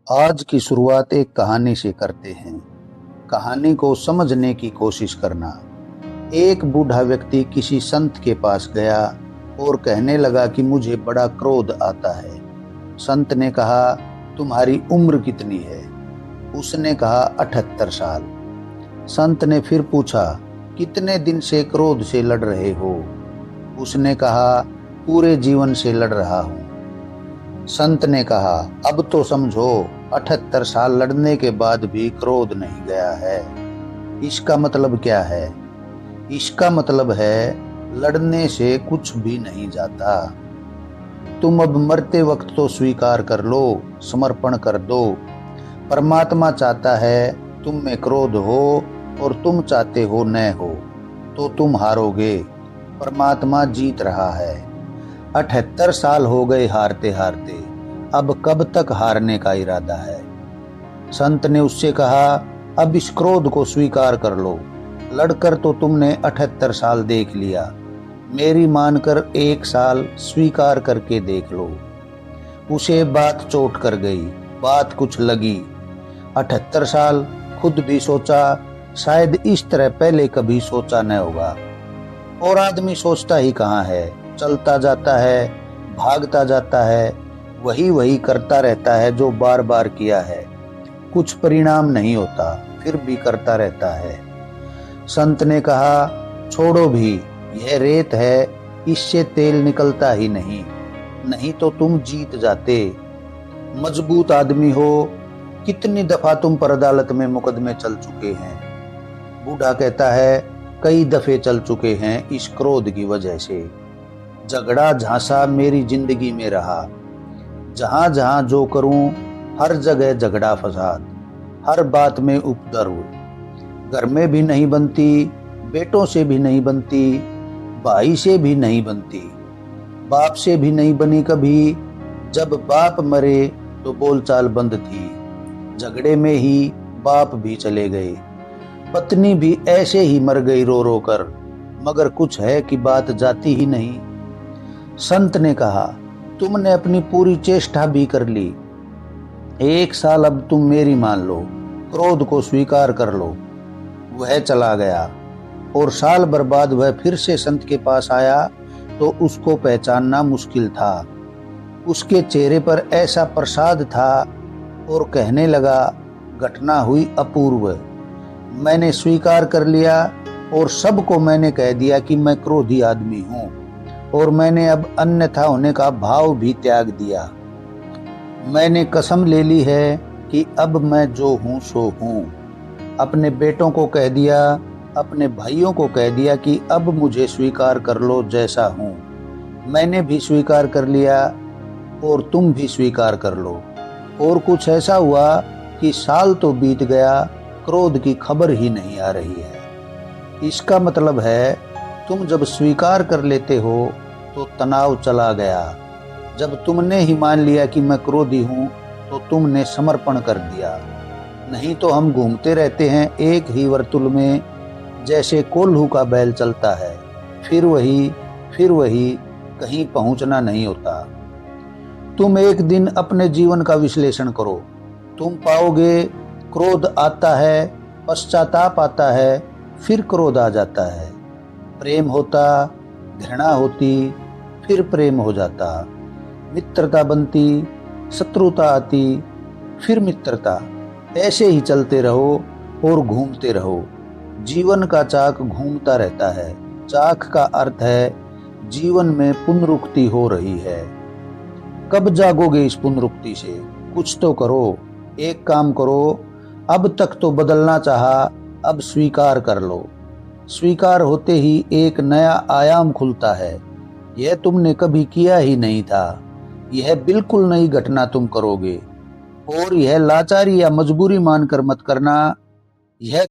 आज की शुरुआत एक कहानी से करते हैं। कहानी को समझने की कोशिश करना। एक बूढ़ा व्यक्ति किसी संत के पास गया और कहने लगा कि मुझे बड़ा क्रोध आता है। संत ने कहा, तुम्हारी उम्र कितनी है? उसने कहा, 78 साल। संत ने फिर पूछा, कितने दिन से क्रोध से लड़ रहे हो? उसने कहा, पूरे जीवन से लड़ रहा हूं। संत ने कहा, अब तो समझो, 78 साल लड़ने के बाद भी क्रोध नहीं गया है। इसका मतलब क्या है? इसका मतलब है लड़ने से कुछ भी नहीं जाता। तुम अब मरते वक्त तो स्वीकार कर लो, समर्पण कर दो। परमात्मा चाहता है तुम में क्रोध हो और तुम चाहते हो न हो, तो तुम हारोगे। परमात्मा जीत रहा है। 78 साल हो गए हारते हारते, अब कब तक हारने का इरादा है? संत ने उससे कहा, अब इस क्रोध को स्वीकार कर लो। लड़कर तो तुमने 78 साल देख लिया, मेरी मानकर 1 साल स्वीकार करके देख लो। उसे बात चोट कर गई, बात कुछ लगी। 78 साल खुद भी सोचा, शायद इस तरह पहले कभी सोचा न होगा। और आदमी सोचता ही कहाँ है, चलता जाता है, भागता जाता है, वही करता रहता है जो बार बार किया है। कुछ परिणाम नहीं होता, फिर भी करता रहता है। संत ने कहा, छोड़ो भी, यह रेत है, इससे तेल निकलता ही नहीं, नहीं तो तुम जीत जाते। मजबूत आदमी हो, कितनी दफा तुम पर अदालत में मुकदमे चल चुके हैं? बूढ़ा कहता है, कई दफे चल चुके हैं इस क्रोध की वजह से। झगड़ा झांसा मेरी जिंदगी में रहा। जहां जहां जो करूं, हर जगह झगड़ा फसाद, हर बात में उपद्रव। घर में भी नहीं बनती, बेटों से भी नहीं बनती, भाई से भी नहीं बनती, बाप से भी नहीं बनी कभी। जब बाप मरे तो बोलचाल बंद थी, झगड़े में ही बाप भी चले गए। पत्नी भी ऐसे ही मर गई रो रो कर, मगर कुछ है कि बात जाती ही नहीं। संत ने कहा, तुमने अपनी पूरी चेष्टा भी कर ली। 1 साल अब तुम मेरी मान लो, क्रोध को स्वीकार कर लो। वह चला गया और साल भर बाद वह फिर से संत के पास आया तो उसको पहचानना मुश्किल था। उसके चेहरे पर ऐसा प्रसाद था और कहने लगा, घटना हुई अपूर्व। मैंने स्वीकार कर लिया और सबको मैंने कह दिया कि मैं क्रोधी आदमी हूं, और मैंने अब अन्यथा होने का भाव भी त्याग दिया। मैंने कसम ले ली है कि अब मैं जो हूं सो हूं। अपने बेटों को कह दिया, अपने भाइयों को कह दिया कि अब मुझे स्वीकार कर लो जैसा हूं। मैंने भी स्वीकार कर लिया और तुम भी स्वीकार कर लो। और कुछ ऐसा हुआ कि साल तो बीत गया, क्रोध की खबर ही नहीं आ रही है। इसका मतलब है, तुम जब स्वीकार कर लेते हो तो तनाव चला गया। जब तुमने ही मान लिया कि मैं क्रोधी हूं तो तुमने समर्पण कर दिया। नहीं तो हम घूमते रहते हैं एक ही वर्तुल में, जैसे कोल्हू का बैल चलता है, फिर वही, कहीं पहुंचना नहीं होता। तुम एक दिन अपने जीवन का विश्लेषण करो, तुम पाओगे क्रोध आता है, पश्चाताप आता है, फिर क्रोध आ जाता है। प्रेम होता, घृणा होती, फिर प्रेम हो जाता। मित्रता बनती, शत्रुता आती, फिर मित्रता। ऐसे ही चलते रहो और घूमते रहो। जीवन का चाक घूमता रहता है। चाक का अर्थ है जीवन में पुनरुक्ति हो रही है। कब जागोगे इस पुनरुक्ति से? कुछ तो करो, एक काम करो। अब तक तो बदलना चाहा, अब स्वीकार कर लो। स्वीकार होते ही एक नया आयाम खुलता है। यह तुमने कभी किया ही नहीं था। यह बिल्कुल नई घटना तुम करोगे, और यह लाचारी या मजबूरी मानकर मत करना। यह